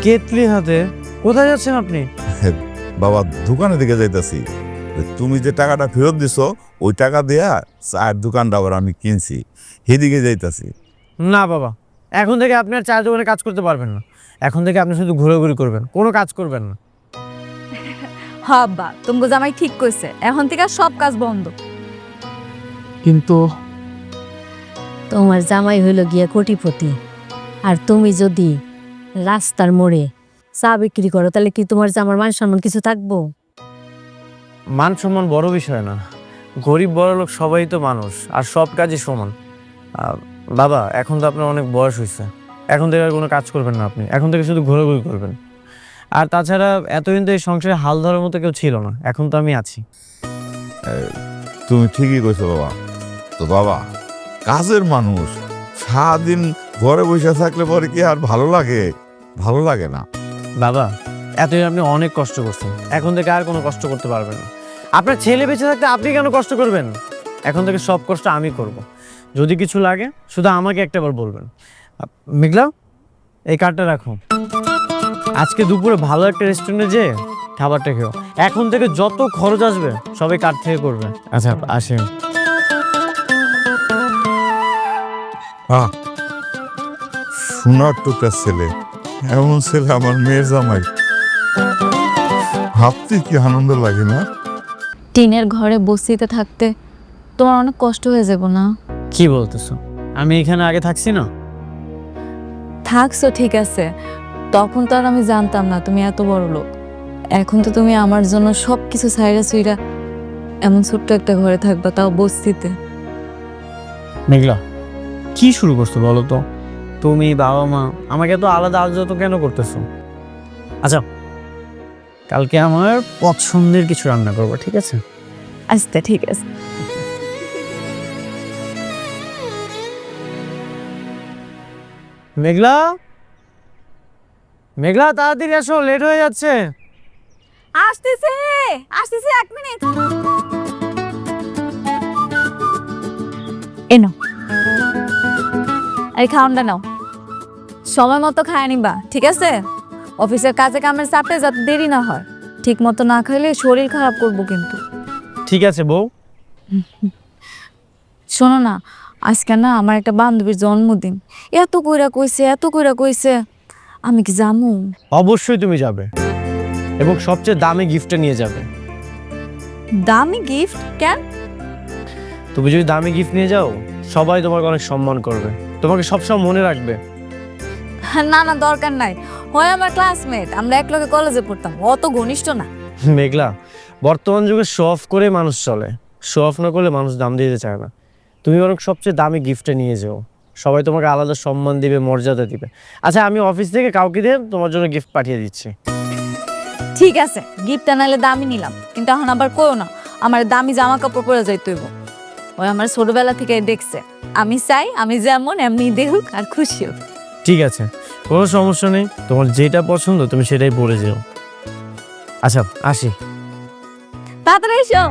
কেতলি হাতে কোথায় যাচ্ছেন আপনি? বাবা দোকানের দিকে যাইতাছি। তুমি যে টাকাটা ফেরত দিছো ওই টাকা দিয়া চায়ের দোকানটা আবার আমি কিনছি, সেদিকে যাইতাছি। না বাবা, এখন থেকে আপনি আর চায়ের দোকানে কাজ করতে পারবেন না। এখন থেকে আপনি শুধু ঘোরাঘুরি করবেন, কোনো কাজ করবেন না। হাব্বা তুমি জামাই ঠিক কইছে, এখন থেকে সব কাজ বন্ধ। কিন্তু তোমার জামাই হইল গিয়া কোটিপতি, আর তুমি যদি রাস্তার মোড়ে চা বিক্রি করো তাহলে কি তোমার জামার মান সম্মান কিছু থাকবো? মান সম্মান বড় বিষয় না, গরিব বড় লোক সবাই তো মানুষ, আর সব কাজই সমান। বাবা এখন তো আপনার অনেক বয়স হয়েছে, এখন থেকে আর কোনো কাজ করবেন না আপনি, এখন থেকে শুধু ঘোরাঘুরি করবেন। আর তাছাড়া এতদিন তো এই সংসারে হাল ধরার মতো কেউ ছিল না, এখন তো আমি আছি। তুমি ঠিকই কইছো বাবা। তো বাবা কাজের মানুষ, সারাদিন ঘরে বসে থাকলে পরে কি আর ভালো লাগে? ভালো লাগে না। বাবা এতদিন আপনি অনেক কষ্ট করছেন, এখন থেকে আর কোনো কষ্ট করতে পারবেন না। আপনার ছেলে বেঁচে থাকতে আপনি কেন কষ্ট করবেন? এখন থেকে সব কষ্ট আমি করব। যদি কিছু লাগে শুধু আমাকে একটাবার বলবেন। মেঘলা, এই কার্ডটা রাখো, আজকে দুপুরে ভালো একটা রেস্টুরেন্টে যেয়ে খাবারটা খেও। এখন থেকে যত খরচ আসবে সবাই কার্ড থেকে করবে। আচ্ছা আসেন। সোনার টুকরা ছেলে, এমন ছেলে আমার মেয়ের জামাই, ভাবতে কি আনন্দ লাগে না? টিনের ঘরে বসিতে থাকতে তোমার অনেক কষ্ট হয়ে যাব না? কি বলতেছো? আমি এখানে আগে থাকছি না? থাকছো ঠিক আছে, তখন তো আর আমি জানতাম না তুমি এত বড় লোক। এখন তো তুমি আমার জন্য সব কিছু ছাইরা ছুইরা এমন ছোট্ট একটা ঘরে থাকবা, তাও বস্তিতে। মেঘলা কি শুরু করছো বলো তো? তুমি বাবা মা আমাকে তো আলাদা আলাদা কেন করতেছো? আচ্ছা কালকে আমার পছন্দের কিছু রান্না করবো, ঠিক আছে? আচ্ছা ঠিক আছে। মেঘলা, মেঘলা তাড়াতাড়ি আসো, লেট হয়ে যাচ্ছে। আসতেছে আসতেছে, 1 মিনিট। এনো এই খাওয়ানটা নাও, সময় মতো খায় নিবা, ঠিক আছে? অফিসের কাজে কামের চাপে যাতে দেরি না হয়, ঠিক মতো না খাইলে শরীর খারাপ করবো কিন্তু। ঠিক আছে বউ। শোনো না, আজকে না আমার একটা বান্ধবীর জন্মদিন, এত কইরা কইছে, আমি কি জামু? অবশ্যই তুমি যাবে, এবং সবচেয়ে দামি গিফটটা নিয়ে যাবে। দামি গিফট কেন? তুমি যদি দামি গিফট নিয়ে যাও সবাই তোমাকে অনেক সম্মান করবে, তোমাকে সবসময় মনে রাখবে। না না দরকার নাই, হয় আমার ক্লাসমেট, আমরা একলগে কলেজে পড়তাম, অত ঘনিষ্ঠ না। মেঘলা, বর্তমান যুগে শো অফ করে মানুষ চলে, শো অফ না করলে মানুষ দাম দিতে চায় না। তুমি বরং সবচেয়ে দামি গিফটটা নিয়ে যাও, সবাই তোমাকে আলাদা সম্মান দিবে, মর্যাদা দিবে। আচ্ছা আমি অফিস থেকে কাউকে দিয়ে তোমার জন্য গিফট পাঠিয়ে দিচ্ছি। ঠিক আছে, গিফটটা নাইলে দামি নিলাম, কিন্তু এখন আবার কইও না আমার দামি জামা কাপড় পরে যাইতে হইব। ওই আমার ছোটবেলা থেকে দেখছে, আমি চাই আমি যেমন এমনি দেখুক আর খুশি হোক। ঠিক আছে, কোনো সমস্যা নেই, তোমার যেটা পছন্দ তুমি সেটাই পরে যেও। আচ্ছা আসি। তাড়াতাড়ি এসো।